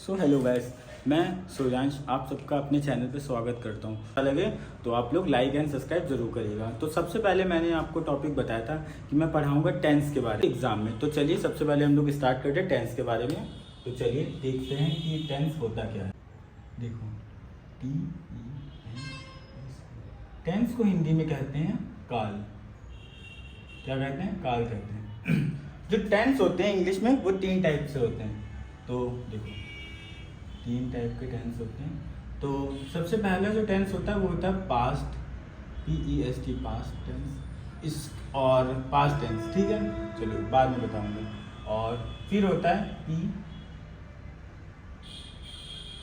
So hello guys, मैं सूर्यांश आप सबका अपने चैनल पे स्वागत करता हूँ। अच्छा लगे तो आप लोग लाइक एंड सब्सक्राइब जरूर करिएगा। तो सबसे पहले मैंने आपको टॉपिक बताया था कि मैं पढ़ाऊँगा टेंस के बारे में एग्जाम में। तो चलिए सबसे पहले हम लोग स्टार्ट करते हैं टेंस के बारे में। तो चलिए देखते हैं कि टेंस होता क्या है। देखो टेंस को हिंदी में कहते हैं काल। क्या कहते हैं? काल कहते हैं। जो टेंस होते हैं इंग्लिश में वो 3 टाइप से होते हैं। तो देखो 3 टाइप के टेंस होते हैं। तो सबसे पहला जो टेंस होता है वो होता है पास्ट, PEST पास्ट टेंस इस और पास्ट टेंस। ठीक है, चलिए बाद में बताऊंगा। और फिर होता है P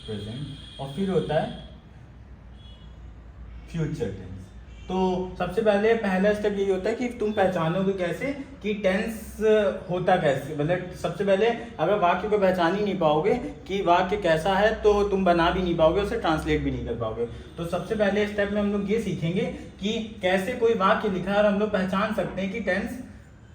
प्रेजेंट और फिर होता है फ्यूचर टेंस। तो सबसे पहले पहला स्टेप यही होता है कि तुम पहचानोगे कैसे कि टेंस होता कैसे। मतलब सबसे पहले अगर वाक्य को पहचान ही नहीं पाओगे कि वाक्य कैसा है तो तुम बना भी नहीं पाओगे, उसे ट्रांसलेट भी नहीं कर पाओगे। तो सबसे पहले स्टेप में हम लोग ये सीखेंगे कि कैसे कोई वाक्य लिखा है और हम लोग पहचान सकते हैं कि टेंस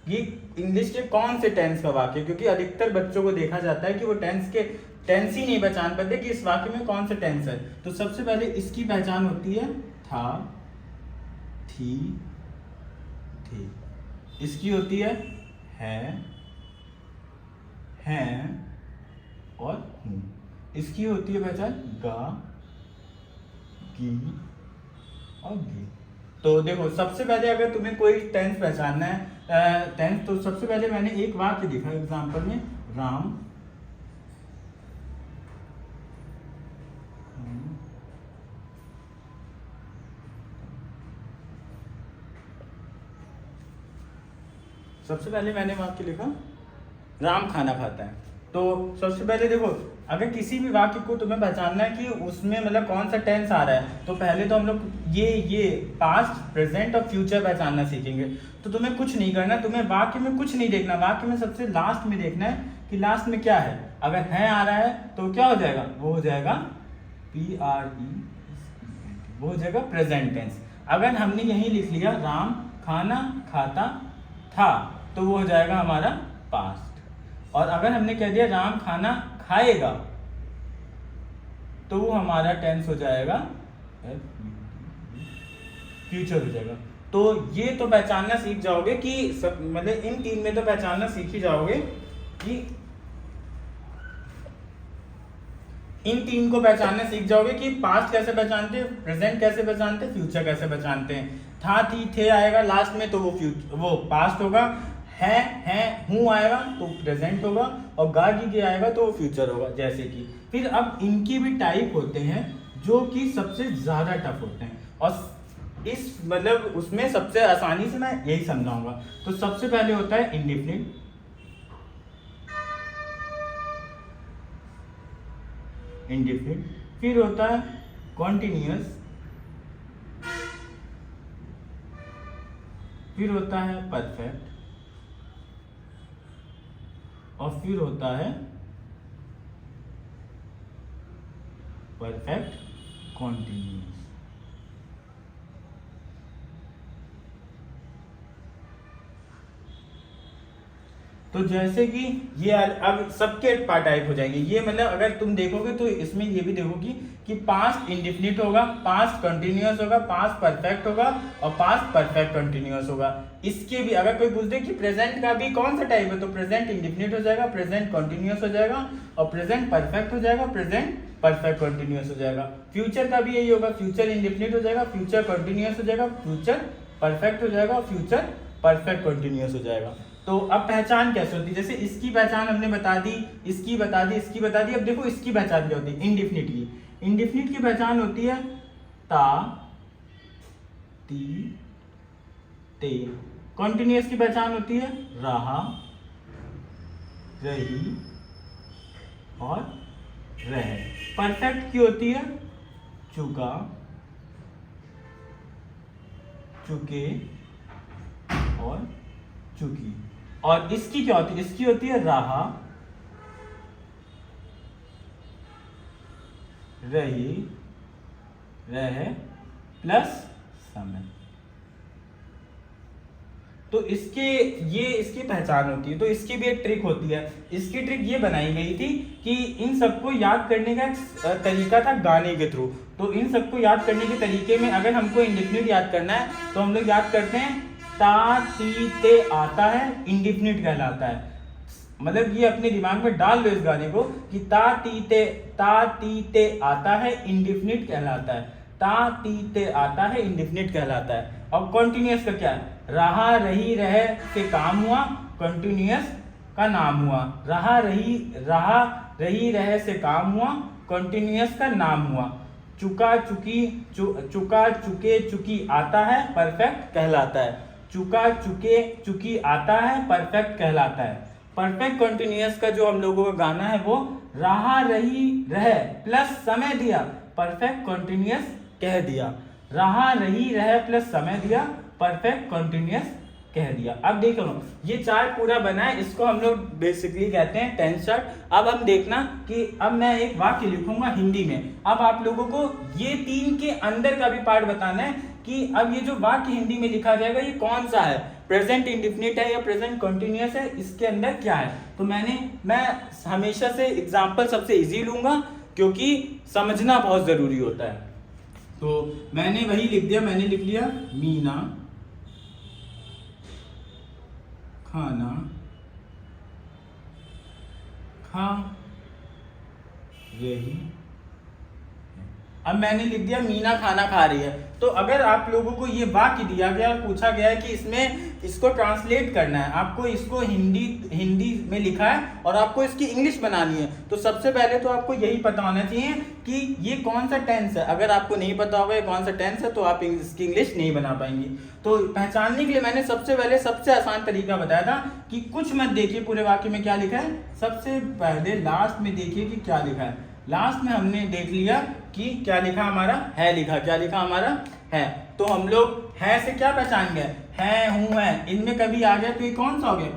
ये इंग्लिश के कौन से टेंस का वाक्य। क्योंकि अधिकतर बच्चों को देखा जाता है कि वो टेंस ही नहीं पहचान पाते कि इस वाक्य में कौन सा टेंस है। तो सबसे पहले इसकी पहचान होती है था, थी, थे। इसकी होती है हैं और हूँ। इसकी होती है पहचान गा, गी और गी। तो देखो सबसे पहले अगर तुम्हें कोई टेंस पहचानना है टेंस, तो सबसे पहले मैंने एक वाक्य लिखा एग्जाम्पल में, राम सबसे पहले मैंने वाक्य लिखा राम खाना खाता है। तो सबसे पहले देखो अगर किसी भी वाक्य को तुम्हें पहचानना है कि उसमें मतलब कौन सा टेंस आ रहा है, तो पहले तो हम लोग ये पास्ट, प्रेजेंट और फ्यूचर पहचानना सीखेंगे। तो तुम्हें कुछ नहीं करना, तुम्हें वाक्य में कुछ नहीं देखना, वाक्य में सबसे लास्ट में देखना है कि लास्ट में क्या है। अगर है आ रहा है तो क्या हो जाएगा, वो हो जाएगा PRE, वो हो जाएगा प्रेजेंट टेंस। अगर हमने यही लिख लिया राम खाना खाता था तो वो हो जाएगा हमारा पास्ट। और अगर हमने कह दिया राम खाना खाएगा तो वो हमारा टेंस हो जाएगा फ्यूचर हो जाएगा। तो ये तो पहचानना सीख जाओगे कि मतलब इन 3 में तो पहचानना सीख ही जाओगे कि इन 3 को पहचानना सीख जाओगे कि पास्ट कैसे पहचानते हैं, प्रेजेंट कैसे पहचानते हैं, फ्यूचर कैसे पहचानते हैं। था, थी, थे आएगा लास्ट में तो वो पास्ट होगा। है हूँ आएगा तो प्रेजेंट होगा और गा गी गे आएगा तो वो फ्यूचर होगा। जैसे कि फिर अब इनकी भी टाइप होते हैं जो कि सबसे ज्यादा टफ होते हैं और इस मतलब उसमें सबसे आसानी से मैं यही समझाऊंगा। तो सबसे पहले होता है इंडेफिनिट, फिर होता है कॉन्टिन्यूअस, फिर होता है परफेक्ट और फिर होता है परफेक्ट कॉन्टिन्यूअस। तो जैसे कि ये अब सबके टाइप हो जाएंगे ये, मतलब अगर तुम देखोगे तो इसमें ये भी देखोगी कि पास्ट इंडेफिनिट होगा, पास्ट कंटिन्यूअस होगा, पास्ट परफेक्ट होगा और पास्ट परफेक्ट कंटिन्यूअस होगा। इसके भी अगर कोई पूछ दे कि प्रेजेंट का भी कौन सा टाइप है तो प्रेजेंट इंडेफिनिट हो जाएगा, प्रेजेंट कंटिन्यूअस हो जाएगा और प्रेजेंट परफेक्ट हो जाएगा, प्रेजेंट परफेक्ट कंटिन्यूअस हो जाएगा। फ्यूचर का भी यही होगा, फ्यूचर इंडेफिनिट हो जाएगा, फ्यूचर कंटिन्यूअस हो जाएगा, फ्यूचर परफेक्ट हो जाएगा और फ्यूचर परफेक्ट कंटिन्यूअस हो जाएगा। तो अब पहचान कैसे होती है, जैसे इसकी पहचान हमने बता दी, इसकी बता दी, इसकी बता दी। अब देखो इसकी पहचान क्या होती है, इंडेफिनिट की। इंडेफिनिट की पहचान होती है ता, ती, ते। कॉन्टिन्यूअस की पहचान होती है रहा, रही और रहे। परफेक्ट की होती है चुका, चुके और चुकी। और इसकी क्या होती है, इसकी होती है रहा, रही, रहे प्लस समय। तो इसकी पहचान होती है। तो इसकी भी एक ट्रिक होती है। इसकी ट्रिक ये बनाई गई थी कि इन सबको याद करने का एक तरीका था गाने के थ्रू। तो इन सबको याद करने के तरीके में अगर हमको इंडेफिनिट याद करना है तो हम लोग याद करते हैं ता ती ते आता है, इंडेफिनिट कहलाता है। मतलब ये अपने दिमाग में डाल लो इस गाने को कि ता ती ते आता है, इंडेफिनिट कहलाता है। ता ती ते आता है, इंडेफिनिट कहलाता है। और कॉन्टिन्यूअस का क्या है? रहा रही रहे से काम हुआ, कॉन्टिन्यूअस का नाम हुआ। रहा रही रहे से काम हुआ, कॉन्टिन्यूअस का नाम हुआ। चुका चुके चुकी आता है, परफेक्ट कहलाता है। चुका चुके चुकी आता है, परफेक्ट कहलाता है। परफेक्ट कॉन्टिन्यूअस का जो हम लोगों का गाना है वो रहा रही रहे प्लस समय दिया, परफेक्ट कॉन्टिन्यूअस कह दिया। रहा रही रहे प्लस समय दिया, परफेक्ट कॉन्टिन्यूअस कह दिया। अब देखो ये चार्ट पूरा बना है, इसको हम लोग बेसिकली कहते हैं टेंस चार्ट। अब हम देखना कि अब मैं एक वाक्य लिखूंगा हिंदी में। अब आप लोगों को ये 3 के अंदर का भी पार्ट बताना है कि अब ये जो वाक्य हिंदी में लिखा जाएगा ये कौन सा है, प्रेजेंट इंडेफिनिट है या प्रेजेंट कॉन्टिन्यूअस है, इसके अंदर क्या है। तो मैं हमेशा से एग्जाम्पल सबसे इजी लूंगा क्योंकि समझना बहुत जरूरी होता है। तो मैंने वही लिख दिया, मैंने लिख लिया मीना खाना खा रही। अब मैंने लिख दिया मीना खाना खा रही है। तो अगर आप लोगों को ये वाक्य दिया गया और पूछा गया है कि इसमें इसको ट्रांसलेट करना है, आपको इसको हिंदी में लिखा है और आपको इसकी इंग्लिश बनानी है, तो सबसे पहले तो आपको यही पता होना चाहिए कि ये कौन सा टेंस है। अगर आपको नहीं पता होगा ये कौन सा टेंस है तो आप इसकी इंग्लिश नहीं बना पाएंगे। तो पहचानने के लिए मैंने सबसे पहले सबसे आसान तरीका बताया था कि कुछ मत देखिए पूरे वाक्य में क्या लिखा है, सबसे पहले लास्ट में देखिए कि क्या लिखा है। लास्ट में हमने देख लिया कि क्या लिखा हमारा है, लिखा क्या लिखा हमारा है। तो हम लोग है से क्या पहचान गए, है हूं है, इनमें कभी आ गया तो ये कौन सा हो गया,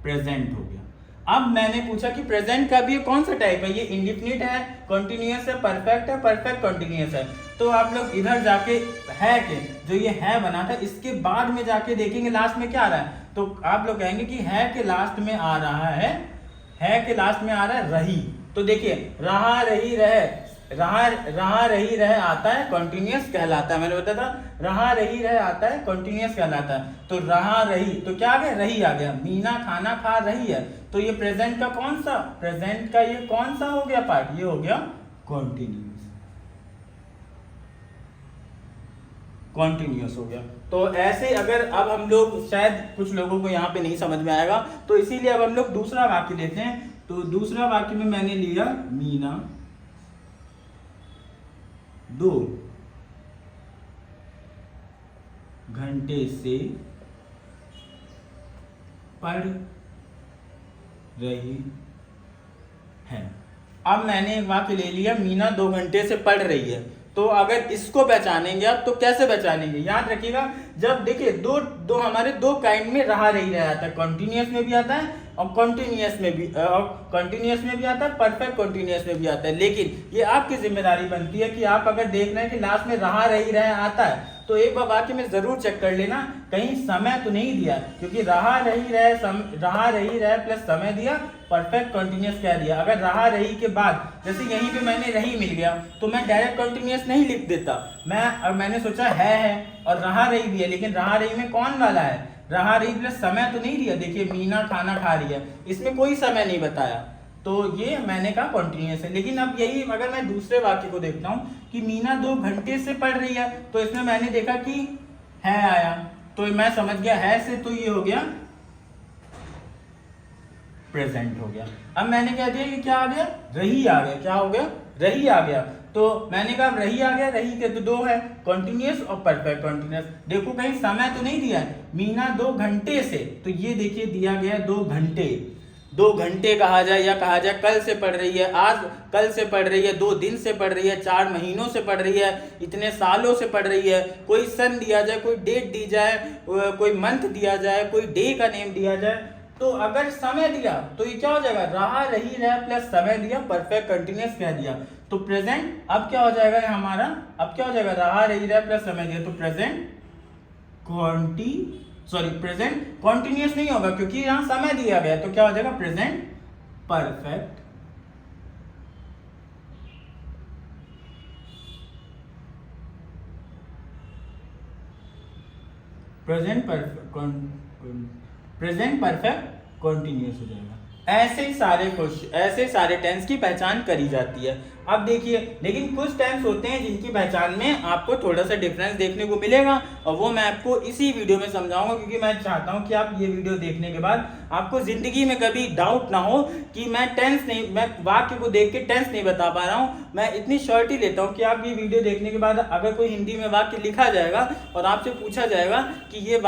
प्रेजेंट हो गया। अब मैंने पूछा कि प्रेजेंट का भी कौन सा टाइप है, ये इंडेफिनिट है, कॉन्टिन्यूअस है, परफेक्ट कॉन्टिन्यूअस है। तो आप लोग इधर जाके है के जो ये है बना था इसके बाद में जाके देखेंगे लास्ट में क्या आ रहा है। तो आप लोग कहेंगे कि है के लास्ट में आ रहा है के लास्ट में आ रहा है रही। तो देखिए रहा रही रहे आता है, कॉन्टिन्यूअस कहलाता है। मैंने बताया था रहा रही रहे आता है, कॉन्टिन्यूअस कहलाता है। तो रहा रही तो क्या आ गया, रही आ गया। मीना खाना खा रही है, तो ये प्रेजेंट का कौन सा, प्रेजेंट का ये कौन सा हो गया पार्ट, ये हो गया कॉन्टिन्यूअस हो गया। तो ऐसे अगर अब हम लोग शायद कुछ लोगों को यहाँ पे नहीं समझ में आएगा, तो इसीलिए अब हम लोग दूसरा वाक्य लेते हैं। तो दूसरा वाक्य में मैंने लिया मीना 2 घंटे से पढ़ रही है। अब मैंने एक वाक्य ले लिया मीना 2 घंटे से पढ़ रही है। तो अगर इसको पहचानेंगे आप तो कैसे पहचानेंगे, याद रखिएगा जब देखिए दो हमारे 2 काइंड में रहा रही रहा आता है, कॉन्टिन्यूअस में भी आता है और कॉन्टिन्यूअस में भी आता है, परफेक्ट कॉन्टिन्यूअस में भी आता है। लेकिन ये आपकी जिम्मेदारी बनती है कि आप अगर देख रहे हैं कि लास्ट में रहा रही रहे आता है तो एक बार वाक्य में जरूर चेक कर लेना कहीं समय तो नहीं दिया, क्योंकि रहा रही रहे प्लस समय दिया, परफेक्ट कॉन्टिन्यूअस कह दिया। अगर रहा रही के बाद जैसे यहीं पे मैंने रही मिल गया तो मैं डायरेक्ट कॉन्टिन्यूअस नहीं लिख देता, मैंने सोचा है और रहा रही भी है, लेकिन रहा रही में कौन वाला है, रहा रही प्लस समय तो नहीं दिया। देखिए मीना खाना खा रही है, इसमें कोई समय नहीं बताया, तो ये मैंने कहा कॉन्टिन्यूअस है। लेकिन अब यही अगर मैं दूसरे वाक्य को देखता हूँ कि मीना 2 घंटे से पढ़ रही है, तो इसमें मैंने देखा कि है आया, तो मैं समझ गया है से तो ये हो गया प्रेजेंट हो गया। अब मैंने कह दिया कि क्या आ गया, रही आ गया, क्या हो गया, रही आ गया। तो मैंने कहा रही आ गया, रही के तो 2 है, कॉन्टिन्यूअस और परफेक्ट कॉन्टिन्यूअस। देखो कहीं समय तो नहीं दिया है, मीना 2 घंटे से, तो ये देखिए दिया गया 2 घंटे, 2 घंटे कहा जाए या कहा जाए कल से पढ़ रही है, आज कल से पढ़ रही है, 2 दिन से पढ़ रही है, 4 महीनों से पढ़ रही है, इतने सालों से पढ़ रही है। कोई सन दिया जाए, कोई डेट दी जाए, कोई मंथ दिया जाए, कोई डे का नेम दिया जाए। तो अगर समय दिया तो ये क्या हो जाएगा, रहा रही रहा प्लस समय दिया, परफेक्ट कंटिन्यूअस कह दिया, तो प्रेजेंट अब क्या हो जाएगा हमारा, अब क्या हो जाएगा, रहा रही रहा प्लस समय दिया, तो प्रेजेंट प्रेजेंट कॉन्टिन्यूस नहीं होगा क्योंकि यहाँ समय दिया गया, तो क्या हो जाएगा present perfect. Present perfect continuous हो जाएगा। ऐसे सारे टेंस की पहचान करी जाती है। अब देखिए, लेकिन कुछ टेंस होते हैं जिनकी पहचान में आपको थोड़ा सा डिफरेंस देखने को मिलेगा, और वो मैं आपको इसी वीडियो में समझाऊंगा, क्योंकि मैं चाहता हूं कि आप ये वीडियो देखने के बाद आपको जिंदगी में कभी डाउट ना हो कि मैं वाक्य को देख के टेंस नहीं बता पा रहा हूं। मैं इतनी श्योरिटी लेता हूं कि आप ये वीडियो देखने के बाद अगर कोई हिंदी में वाक्य लिखा जाएगा और आपसे पूछा जाएगा कि ये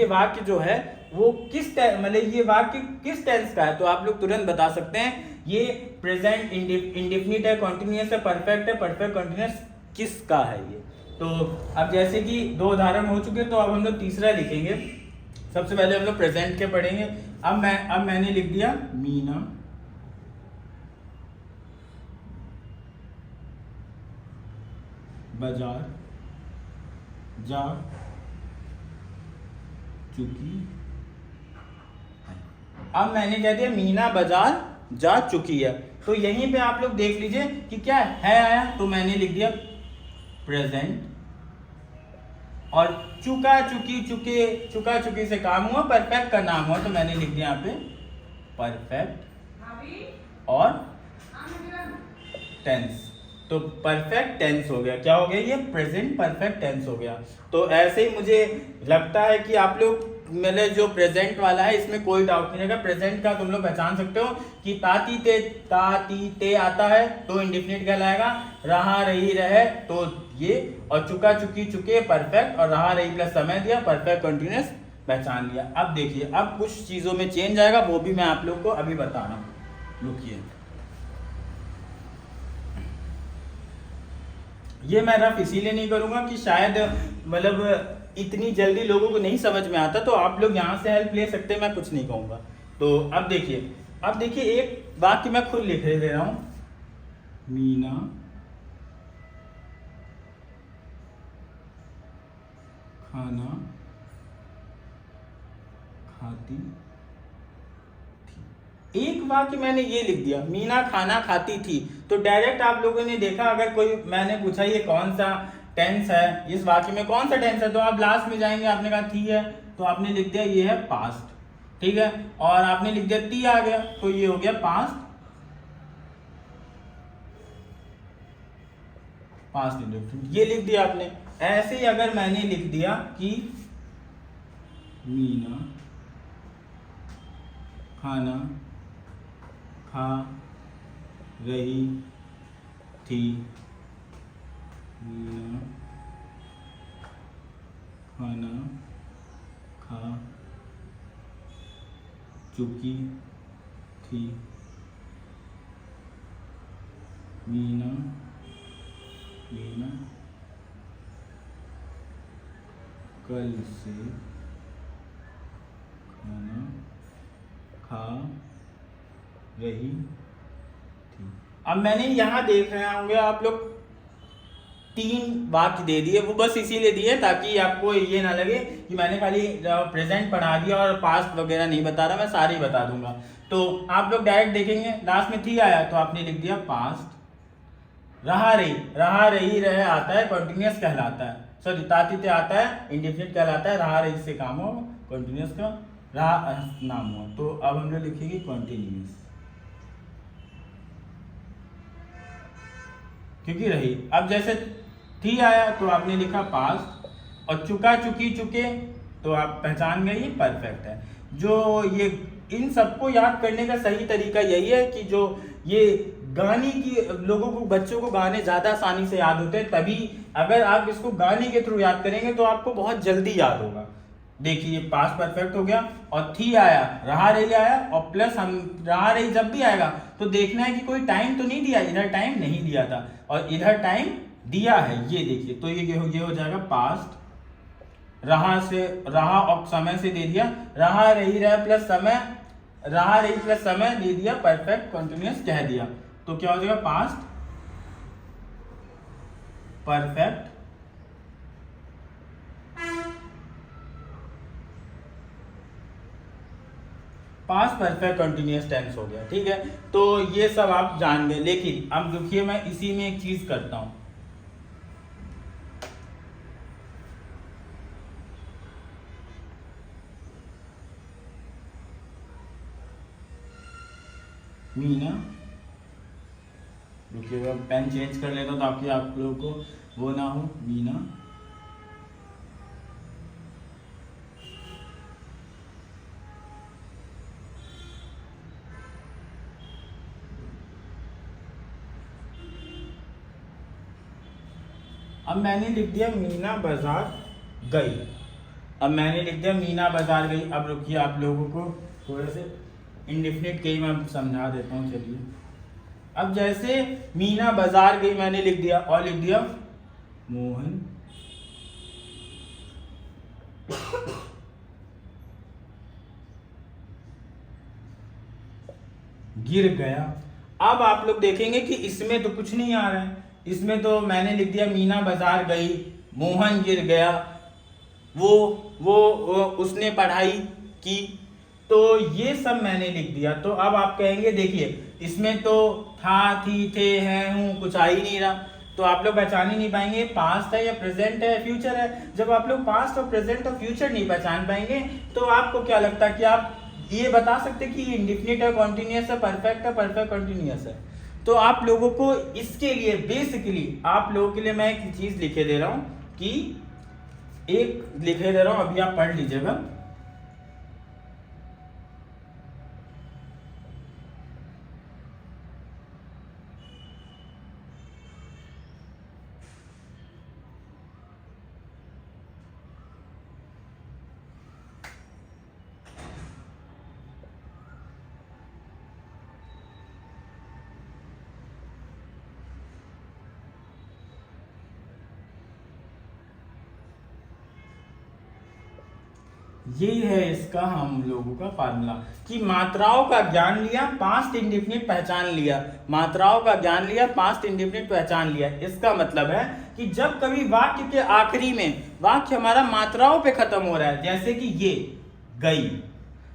वाक्य जो है वो मतलब ये वाक्य किस टेंस का है, तो आप लोग तुरंत बता सकते हैं ये प्रेजेंट इंडेफिनिट है, कॉन्टिन्यूअस है, परफेक्ट कॉन्टिन्यूअस किसका है ये। तो अब जैसे कि 2 उदाहरण हो चुके, तो अब हम लोग तीसरा लिखेंगे। सबसे पहले हम लोग प्रेजेंट के पढ़ेंगे। अब मैंने लिख दिया मीना बाजार जा चुकी। अब मैंने कह दिया मीना बाजार जा चुकी है, तो यहीं पे आप लोग देख लीजिए कि क्या है आया, तो मैंने लिख दिया प्रेजेंट, और चुका चुकी से काम हुआ, परफेक्ट का नाम हुआ, तो मैंने लिख दिया यहाँ पे परफेक्ट और टेंस। तो परफेक्ट टेंस हो गया, क्या हो गया ये प्रेजेंट परफेक्ट टेंस हो गया। तो ऐसे ही मुझे लगता है कि आप लोग मेरे जो प्रेजेंट वाला है इसमें कोई डाउट नहीं रहेगा। प्रेजेंट का तुम लोग पहचान सकते हो कि ताती ते आता है तो इंडेफिनिट कहलाएगा, रहा रही रहे तो ये, और चुका चुकी चुके परफेक्ट, और रहा रही प्लस समय दिया परफेक्ट कंटिन्यूअस पहचान लिया। अब देखिए, अब कुछ चीजों में चेंज आएगा, वो भी मैं आप लोग को अभी बता रहा हूँ। रुकिए, ये मैं रफ इसीलिए नहीं करूंगा कि शायद मतलब इतनी जल्दी लोगों को नहीं समझ में आता, तो आप लोग यहाँ से हेल्प ले सकते हैं, मैं कुछ नहीं कहूंगा। तो अब देखिए एक वाक्य मैं खुद लिख दे रहा हूं, मीना खाना खाती थी। एक वाक्य मैंने ये लिख दिया, मीना खाना खाती थी, तो डायरेक्ट आप लोगों ने देखा, अगर कोई मैंने पूछा ये कौन सा टेंस है, इस वाक्य में कौन सा टेंस है, तो आप लास्ट में जाएंगे, आपने कहा थी है, तो आपने लिख दिया ये है पास्ट, ठीक है, और आपने लिख दिया ती आ गया, तो ये हो गया पास्ट इंडेफिनिट, ये लिख दिया आपने। ऐसे ही अगर मैंने लिख दिया कि मीना खाना खा रही थी, मीना खाना खा चुकी थी, मीना कल से खाना खा रही थी। अब मैंने यहाँ देख रहे होंगे आप लोग 3 वाक्य दे दिए, वो बस इसीलिए दिए ताकि आपको ये ना लगे कि मैंने खाली प्रेजेंट पढ़ा दिया और पास्ट वगैरह नहीं बता रहा, मैं सारे ही बता दूंगा। तो आप लोग डायरेक्ट देखेंगे, लास्ट में थी आया तो आपने लिख दिया पास्ट, रहा रही रहे आता है कंटिन्यूअस कहलाता है, सॉरी ताती आता है इंडेफिनिट कहलाता है, रहा रही से काम हो कंटिन्यूअस का रहा नाम हो, तो अब हम लोग लिखेंगे कंटिन्यूअस, क्योंकि रही। अब जैसे थी आया तो आपने लिखा पास्ट, और चुका चुकी चुके तो आप पहचान गए ये परफेक्ट है। जो ये इन सबको याद करने का सही तरीका यही है कि जो ये गाने की लोगों को, बच्चों को गाने ज्यादा आसानी से याद होते हैं, तभी अगर आप इसको गाने के थ्रू याद करेंगे तो आपको बहुत जल्दी याद होगा। देखिए पास्ट परफेक्ट हो गया, और थी आया, रहा रही आया, और प्लस हम रहा रही जब भी आएगा तो देखना है कि कोई टाइम तो नहीं दिया, इधर टाइम नहीं दिया था और इधर टाइम दिया है, ये देखिए, तो ये हो जाएगा पास्ट, रहा और समय से दे दिया, रहा रही रहा प्लस समय, रहा रही प्लस समय दे दिया, परफेक्ट कंटिन्यूअस कह दिया, तो क्या हो जाएगा past perfect past perfect continuous tense हो गया। ठीक है, तो ये सब आप जान गए। लेकिन अब देखिए मैं इसी में एक चीज करता हूं, मीना, रुकिएगा पेन चेंज कर लेता हूं ताकि आप लोगों को वो ना हो। मीना अब मैंने लिख दिया मीना बाजार गई। अब मैंने लिख दिया मीना बाजार गई। अब रुकिए आप लोगों को थोड़े से इंडेफिनिट के ही मैं समझा देता हूँ। चलिए, अब जैसे मीना बाजार गई मैंने लिख दिया, और लिख दिया मोहन गिर गया। अब आप लोग देखेंगे कि इसमें तो कुछ नहीं आ रहा है। इसमें तो मैंने लिख दिया मीना बाजार गई, मोहन गिर गया, वो उसने पढ़ाई की, तो ये सब मैंने लिख दिया। तो अब आप कहेंगे देखिए इसमें तो था, थी, थे, हैं, हूँ, कुछ आ ही नहीं रहा, तो आप लोग पहचान ही नहीं पाएंगे पास्ट है या प्रेजेंट है फ्यूचर है। जब आप लोग पास्ट और प्रेजेंट और फ्यूचर नहीं पहचान पाएंगे तो आपको क्या लगता है कि आप ये बता सकते कि इंडेफिनिट है, कॉन्टिन्यूअस है, परफेक्ट है, परफेक्ट कॉन्टिन्यूअस है। तो आप लोगों को इसके लिए बेसिकली आप लोगों के लिए मैं एक चीज लिखे दे रहा हूं कि एक लिखे दे रहा हूं, अभी आप पढ़ लीजिएगा। यही है इसका हम लोगों का फार्मूला कि मात्राओं का ज्ञान लिया, पास्ट इंडेफिनिट पहचान लिया, मात्राओं का ज्ञान लिया, पास्ट इंडेफिनिट पहचान लिया। इसका मतलब है कि जब कभी वाक्य के आखिरी में वाक्य हमारा मात्राओं पे खत्म हो रहा है, जैसे कि ये गई,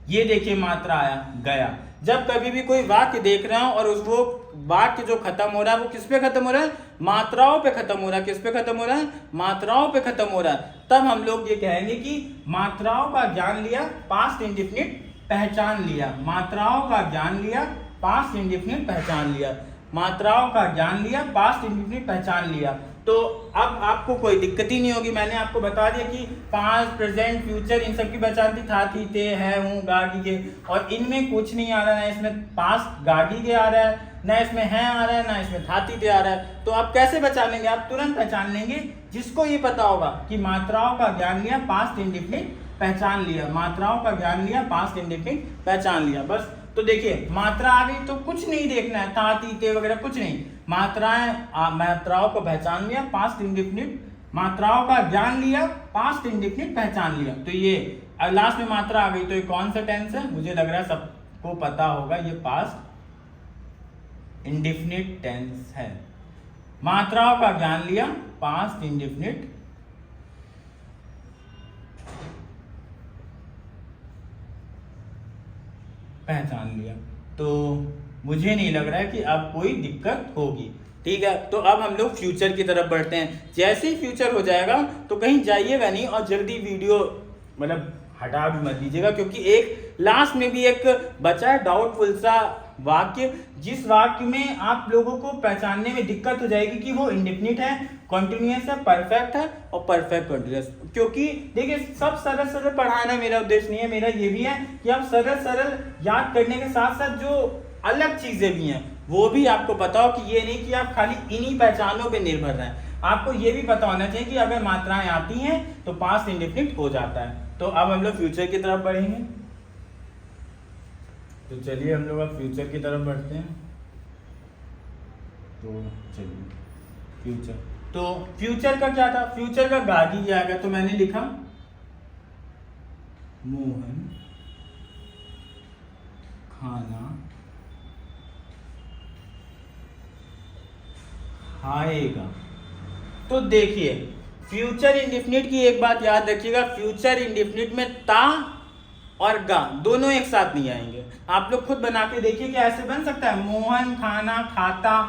ये देखिए मात्रा आया गया। जब कभी भी कोई वाक्य देख रहे हो और उस वो वाक्य जो खत्म हो रहा है वो किस पे खत्म हो रहा है, मात्राओं पे खत्म हो रहा है। किस पे खत्म हो रहा है, मात्राओं पे खत्म हो रहा है। तब हम लोग ये कहेंगे कि मात्राओं का ज्ञान लिया, पास्ट इंडेफिनिट पहचान लिया। मात्राओं का ज्ञान लिया, पास्ट इंडेफिनिट पहचान लिया। मात्राओं का ज्ञान लिया, पास्ट इंडेफिनिट पहचान लिया। तो अब आपको कोई दिक्कत ही नहीं होगी। मैंने आपको बता दिया कि पास्ट, प्रेजेंट, फ्यूचर इन सब की पहचान थी, था, थी, थे, है, हूँ, गागी के, और इनमें कुछ नहीं आ रहा है। इसमें पास्ट गागी के आ रहा है, ना इसमें है आ रहा है, ना इसमें था, थी, थे आ रहा है। तो आप कैसे पहचान लेंगे, आप तुरंत पहचान लेंगे जिसको ये पता होगा कि मात्राओं का ज्ञान लिया, पास्ट इंडेफिनिट पहचान लिया। मात्राओं का ज्ञान लिया, पास्ट इंडेफिनिट पहचान लिया, बस। तो देखिए मात्रा आ गई तो कुछ नहीं देखना है, था, थी, थे वगैरह कुछ नहीं। मात्राओं को पहचान लिया, पास्ट इंडेफिनिट, मात्राओं का ज्ञान लिया, पास्ट इंडेफिनिट पहचान लिया। तो ये लास्ट में मात्रा आ गई, तो ये कौन सा टेंस है, मुझे लग रहा है सबको पता होगा, ये पास्ट इंडेफिनिट टेंस है। मात्राओं का ज्ञान लिया, पास्ट इंडेफिनिट पहचान लिया। तो मुझे नहीं लग रहा है कि अब कोई दिक्कत होगी। ठीक है, तो अब हम लोग फ्यूचर की तरफ बढ़ते हैं। जैसे ही फ्यूचर हो जाएगा तो कहीं जाइएगा नहीं और जल्दी वीडियो मतलब हटा भी मत दीजिएगा, क्योंकि एक लास्ट में भी एक बचा है डाउटफुल सा वाक्य, जिस वाक्य में आप लोगों को पहचानने में दिक्कत हो जाएगी कि वो इंडेफिनिट है, कॉन्टिन्यूअस है, परफेक्ट है और परफेक्ट कॉन्टिन्यूअस। क्योंकि देखिए सब सरल सरल पढ़ाना मेरा उद्देश्य नहीं है, मेरा ये भी है कि आप सरल सरल याद करने के साथ साथ जो अलग चीजें भी हैं वो भी आपको पता हो, कि ये नहीं कि आप खाली इन्हीं पहचानों पे निर्भर रहें। आपको ये भी पता होना चाहिए कि अगर मात्राएं आती हैं तो पास्ट इंडेफिनिट हो जाता है। तो अब हम लोग फ्यूचर की तरफ बढ़ेंगे। तो चलिए हम लोग अब फ्यूचर की तरफ बढ़ते हैं। तो चलिए फ्यूचर, तो फ्यूचर का क्या था, फ्यूचर का गागी क्या आएगा, तो मैंने लिखा मोहन खाना खाएगा। तो देखिए फ्यूचर इंडेफिनिट की एक बात याद रखिएगा, फ्यूचर इंडेफिनिट में ता और गा दोनों एक साथ नहीं आएंगे। आप लोग खुद बना के देखिए कि ऐसे बन सकता है, मोहन खाना खाता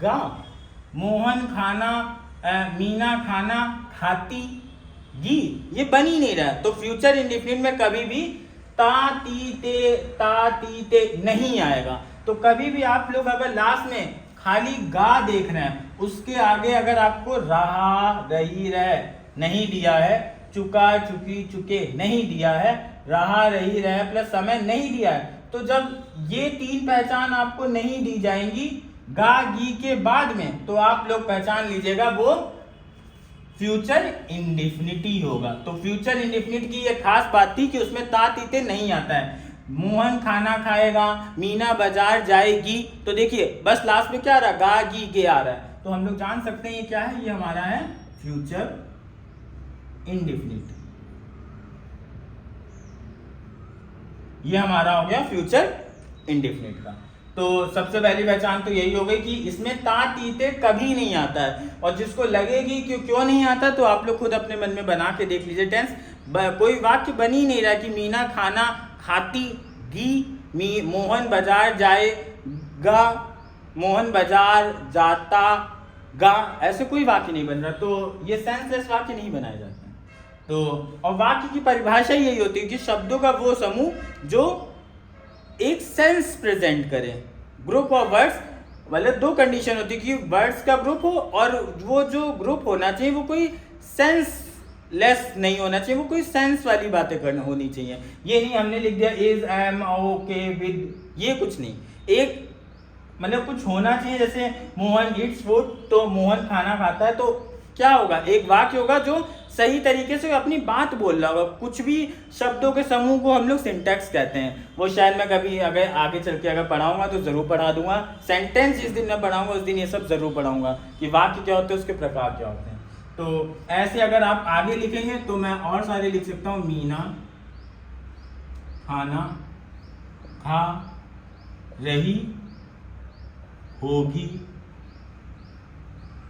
गा, मोहन खाना मीना खाना खाती गी, ये बन ही नहीं रहा। तो फ्यूचर इंडेफिनिट में कभी भी ता ती ते नहीं आएगा। तो कभी भी आप लोग अगर लास्ट में खाली गा देख रहे हैं, उसके आगे अगर आपको रहा रही रह नहीं दिया है, चुका चुकी चुके नहीं दिया है, रहा रही रह प्लस समय नहीं दिया है, तो जब ये तीन पहचान आपको नहीं दी जाएंगी गा गी के बाद में, तो आप लोग पहचान लीजिएगा वो फ्यूचर इंडेफिनिटी होगा। तो फ्यूचर इंडेफिनिट की ये खास बात थी कि उसमें ता तीते नहीं आता है। मोहन खाना खाएगा, मीना बाजार जाएगी, तो देखिए बस लास्ट में क्या आ रहा है, गा गी गे आ रहा है। तो हम लोग जान सकते हैं ये क्या है, ये हमारा है फ्यूचर इंडेफिनिट। ये हमारा हो गया फ्यूचर इंडेफिनिट का। तो सबसे पहली पहचान तो यही हो गई कि इसमें ता तीते कभी नहीं आता है। और जिसको लगेगी कि क्यों नहीं आता, तो आप लोग खुद अपने मन में बना के देख लीजिए। टेंस कोई वाक्य बन ही नहीं रहा कि मीना खाना खाती गी, मोहन बाजार जाएगा, मोहन बाजार जाता गा, ऐसे कोई वाक्य नहीं बन रहा। तो ये सेंसलेस वाक्य नहीं बनाए जाते हैं। तो और वाक्य की परिभाषा यही होती है कि शब्दों का वो समूह जो एक सेंस प्रेजेंट करे। ग्रुप ऑफ वर्ड्स, मतलब दो कंडीशन होती है कि वर्ड्स का ग्रुप हो और वो जो ग्रुप होना चाहिए वो कोई सेंस लेस नहीं होना चाहिए, वो कोई सेंस वाली बातें करना होनी चाहिए। ये नहीं हमने लिख दिया इज एम ओके विद, ये कुछ नहीं। एक मतलब कुछ होना चाहिए, जैसे मोहन ईट्स फूड, तो मोहन खाना खाता है, तो क्या होगा, एक वाक्य होगा जो सही तरीके से अपनी बात बोल रहा होगा। कुछ भी शब्दों के समूह को हम लोग सिंटैक्स कहते हैं। वो शायद मैं कभी अगर आगे चल के अगर पढ़ाऊंगा तो जरूर पढ़ा दूंगा। सेंटेंस जिस दिन मैं पढ़ाऊंगा उस दिन ये सब जरूर पढ़ाऊंगा कि वाक्य क्या होते हैं, उसके प्रकार क्या होते हैं। तो ऐसे अगर आप आगे लिखेंगे तो मैं और सारे लिख सकता हूँ, मीना खाना खा रही होगी,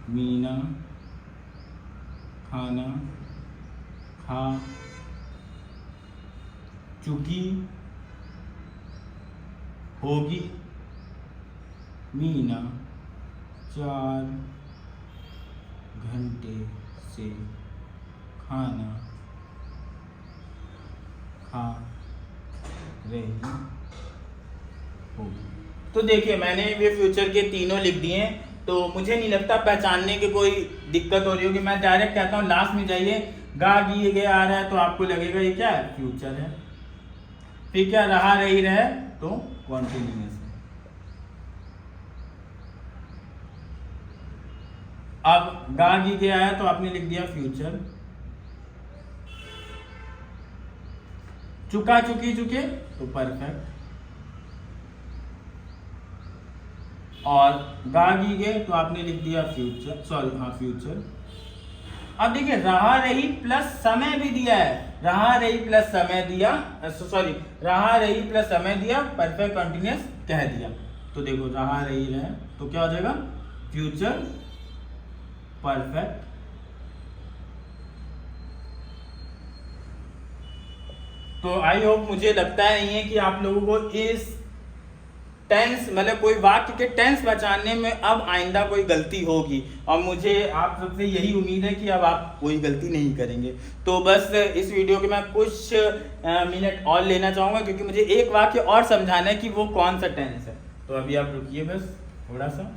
मीना खाना खा चुकी होगी, मीना 4 घंटे से खाना खा रही होगी। तो देखिए मैंने ये फ्यूचर के तीनों लिख दिए हैं। तो मुझे नहीं लगता पहचानने की कोई दिक्कत हो रही होगी। मैं डायरेक्ट कहता हूँ लास्ट में जाइए, गा गी गे आ रहा है तो आपको लगेगा ये क्या है, फ्यूचर है। फिर क्या, रहा रही रहे तो कॉन्टिन्यूअस है। अब गा गी गे आया तो आपने लिख दिया फ्यूचर। चुका चुकी चुके तो परफेक्ट, और गा गी गए तो आपने लिख दिया फ्यूचर, सॉरी हाँ फ्यूचर। अब देखिए रहा रही प्लस समय भी दिया है, रहा रही प्लस समय दिया, सॉरी रहा रही प्लस समय दिया, परफेक्ट कंटिन्यूअस कह दिया। तो देखो रहा रही रहे तो क्या हो जाएगा, फ्यूचर परफेक्ट। तो आई होप, मुझे लगता नहीं है कि आप लोगों को इस टेंस मतलब कोई वाक्य के टेंस बचाने में अब आइंदा कोई गलती होगी, और मुझे आप सबसे यही उम्मीद है कि अब आप कोई गलती नहीं करेंगे। तो बस इस वीडियो के मैं कुछ मिनट और लेना चाहूँगा, क्योंकि मुझे एक वाक्य और समझाना है कि वो कौन सा टेंस है। तो अभी आप रुकिए बस थोड़ा सा।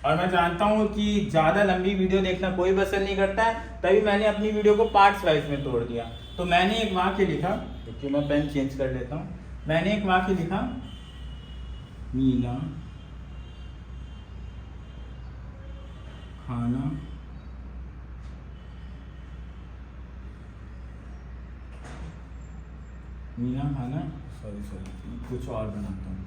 और मैं जानता हूँ कि ज़्यादा लंबी वीडियो देखना कोई पसंद नहीं करता है, तभी मैंने अपनी वीडियो को पार्ट्स वाइज में तोड़ दिया। तो मैंने एक वाक्य लिखा, क्योंकि मैं पेन चेंज कर लेता हूँ। मैंने एक वाक्य लिखा, मीना खाना सॉरी कुछ और बनाता हूँ।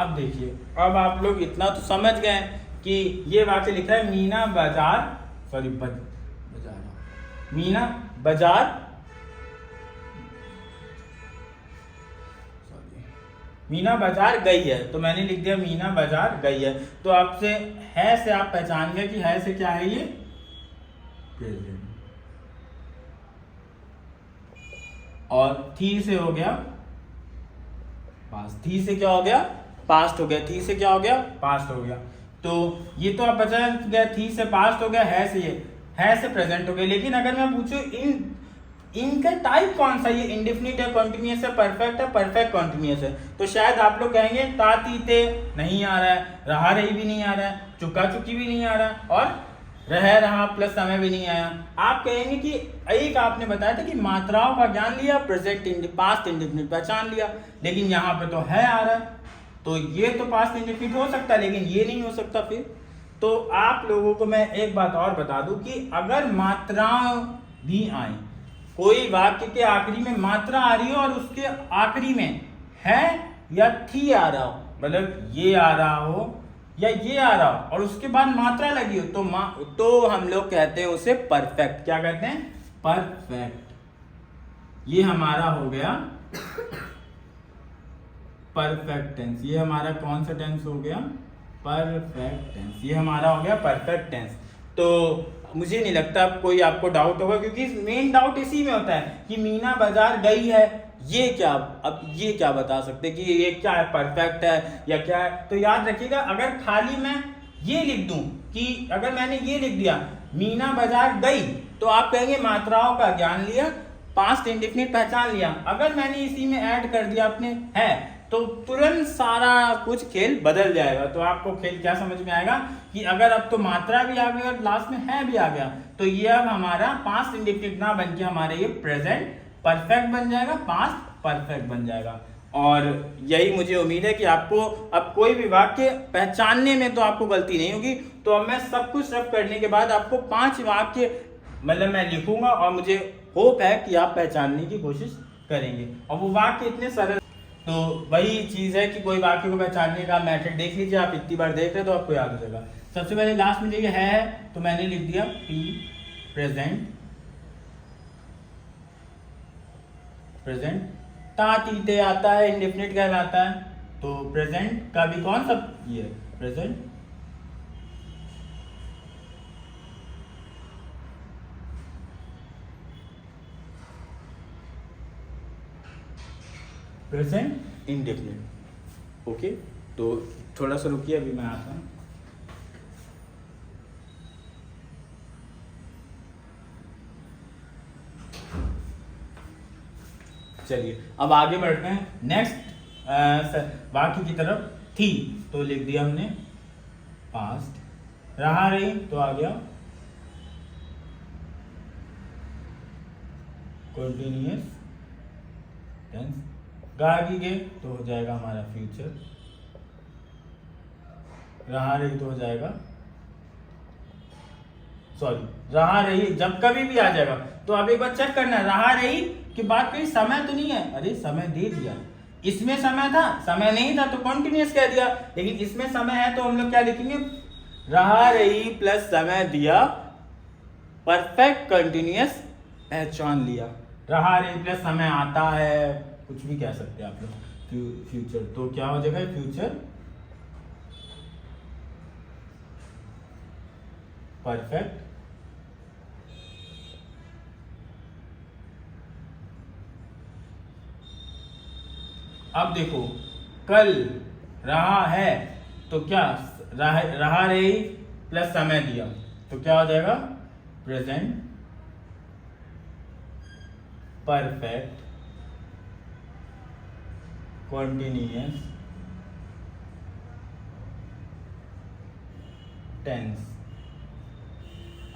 अब देखिए, अब आप लोग इतना तो समझ गए कि ये वाक्य लिखा है मीना बाजार, सॉरी बाजार, मीना बाजार, सॉरी मीना बाजार गई है, तो मैंने लिख दिया मीना बाजार गई है। तो आपसे है से आप पहचान गए कि है से क्या है ये प्रेजेंट, और थी से हो गया पास्ट, थी से क्या हो गया पास्ट हो गया, थी से क्या हो गया पास्ट हो गया। तो ये तो आप बचा गया, थी से पास्ट हो गया, है से ये है से प्रेजेंट हो गया। लेकिन अगर मैं पूछूं इनका टाइप कौन सा, ये इंडेफिनिट है, कंटीन्यूअस है, परफेक्ट है, परफेक्ट कंटीन्यूअस है, तो शायद आप लोग कहेंगे ता ती ते नहीं आ रहा है, रहा रही भी नहीं आ रहा है, चुका चुकी भी नहीं आ रहा है, और रह रहा प्लस समय भी नहीं आया। आप कहेंगे कि एक आपने बताया था कि मात्राओं का ज्ञान लिया, प्रेजेंट पास्ट इंडेफिनिट पहचान लिया, लेकिन यहाँ पे तो है आ रहा है, तो ये तो पास्ट इंडेफिनिट हो सकता है लेकिन ये नहीं हो सकता। फिर तो आप लोगों को मैं एक बात और बता दूं कि अगर मात्राएं भी आए, कोई वाक्य के आखिरी में मात्रा आ रही हो और उसके आखिरी में है या थी आ रहा हो, मतलब ये आ रहा हो या ये आ रहा हो और उसके बाद मात्रा लगी हो, तो हम लोग कहते हैं उसे परफेक्ट। क्या कहते हैं? परफेक्ट। ये हमारा हो गया परफेक्ट टेंस। ये हमारा कौन सा टेंस हो गया? Perfect tense. ये हमारा हो गया परफेक्ट टेंस। तो मुझे नहीं लगता कोई आपको डाउट होगा, क्योंकि मेन डाउट इसी में होता है कि मीना बाजार गई है, ये क्या, अब ये क्या बता सकते कि ये क्या है, परफेक्ट है या क्या है। तो याद रखिएगा, अगर खाली मैं ये लिख दूं कि अगर मैंने ये लिख दिया मीना बाजार गई, तो आप कहेंगे मात्राओं का ज्ञान लिया, पास्ट इंडेफिनिट पहचान लिया। अगर मैंने इसी में ऐड कर दिया अपने है, तो तुरंत सारा कुछ खेल बदल जाएगा। तो आपको खेल क्या समझ में आएगा कि अगर अब तो मात्रा भी आ गई और लास्ट में है भी आ गया, तो ये अब हमारा पास्ट इंडेफिनिट ना बन के हमारे ये प्रेजेंट परफेक्ट बन जाएगा, पास्ट परफेक्ट बन जाएगा। और यही मुझे उम्मीद है कि आपको अब कोई भी वाक्य पहचानने में तो आपको गलती नहीं होगी। तो अब मैं सब कुछ रफ करने के बाद आपको 5 वाक्य मतलब मैं लिखूंगा और मुझे होप है कि आप पहचानने की कोशिश करेंगे। और वो वाक्य इतने सरल, तो वही चीज है कि कोई वाक्य को पहचानने का मेथड देख लीजिए, आप इतनी बार देख रहे तो आपको याद हो जाएगा। सबसे पहले लास्ट में जो है तो मैंने लिख दिया पी प्रेजेंट, प्रेजेंट ता तीते आता है, इंडेफिनिट कहलाता है। तो प्रेजेंट का भी कौन सा ये प्रेजेंट, प्रेजेंट इंडेफिनिट। ओके, तो थोड़ा सा रुकिए, अभी मैं आता हूं। चलिए अब आगे बढ़ते हैं नेक्स्ट वाक्य की तरफ। थी तो लिख दिया हमने पास्ट, रहा रही तो आ गया कंटिन्यूअस टेंस, गा भी गए तो हो जाएगा हमारा फ्यूचर, रहा रही तो हो जाएगा सॉरी रहा रही, जब कभी भी आ जाएगा। तो अब एक बार चेक करना है, रहा रही की बात करी, समय तो नहीं है, अरे समय दे दिया, इसमें समय था, समय नहीं था तो कॉन्टिन्यूअस कह दिया, लेकिन इसमें समय है तो हम लोग क्या लिखेंगे, रहा रही प्लस समय दिया, परफेक्ट कंटिन्यूअस पहचान लिया। रहा रही प्लस समय आता है, कुछ भी कह सकते हैं आप लोग, फ्यूचर, तो क्या हो जाएगा फ्यूचर परफेक्ट। अब देखो कल रहा है तो क्या रहा रही प्लस समय दिया तो क्या हो जाएगा प्रेजेंट परफेक्ट कॉन्टिन्यूअस टेंस।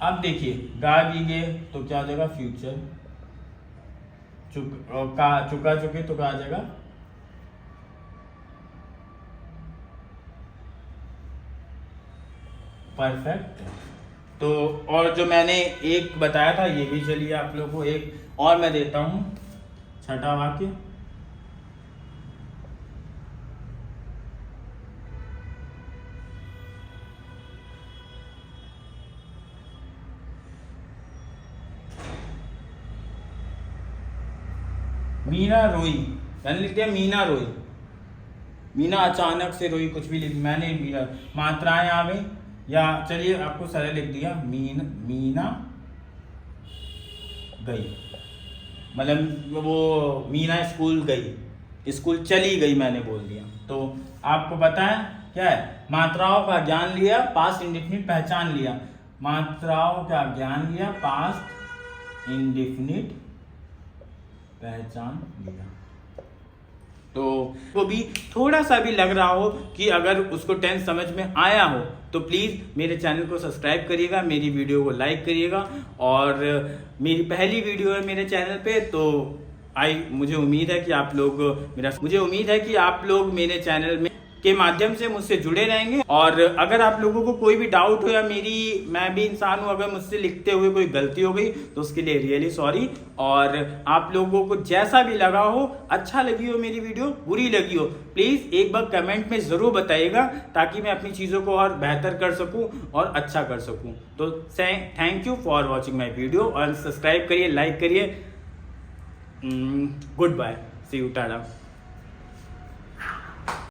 अब देखिए गा गीगे तो क्या हो जाएगा फ्यूचर, चुका चुके तो क्या आ जाएगा परफेक्ट। तो और जो मैंने एक बताया था ये भी, चलिए आप लोगों को एक और मैं देता हूं, छठा वाक्य। मीना रोई, मैंने लिख दिया मीना रोई, मीना अचानक से रोई, कुछ भी लिख, मैंने मात्राएं आ गई, या चलिए आपको सरल लिख दिया, मीना गई, मतलब वो मीना स्कूल गई, स्कूल चली गई मैंने बोल दिया। तो आपको पता है क्या है, मात्राओं का ज्ञान लिया, पास्ट इंडेफिनिट पहचान लिया, मात्राओं का ज्ञान लिया, पास्ट इंडेफिनिट पहचान लिया। तो वो भी थोड़ा सा भी लग रहा हो कि अगर उसको टेंस समझ में आया हो तो प्लीज़ मेरे चैनल को सब्सक्राइब करिएगा, मेरी वीडियो को लाइक करिएगा, और मेरी पहली वीडियो है मेरे चैनल पे, तो मुझे उम्मीद है कि आप लोग मेरे चैनल में के माध्यम से मुझसे जुड़े रहेंगे। और अगर आप लोगों को कोई भी डाउट हो, या मैं भी इंसान हूं, अगर मुझसे लिखते हुए कोई गलती हो गई तो उसके लिए रियली सॉरी। और आप लोगों को जैसा भी लगा हो, अच्छा लगी हो मेरी वीडियो, बुरी लगी हो, प्लीज एक बार कमेंट में जरूर बताइएगा, ताकि मैं अपनी चीजों को और बेहतर कर सकूं और अच्छा कर सकूं। तो thank you for watching my video, और सब्सक्राइब करिए, लाइक करिए। Good bye, see you, Tata.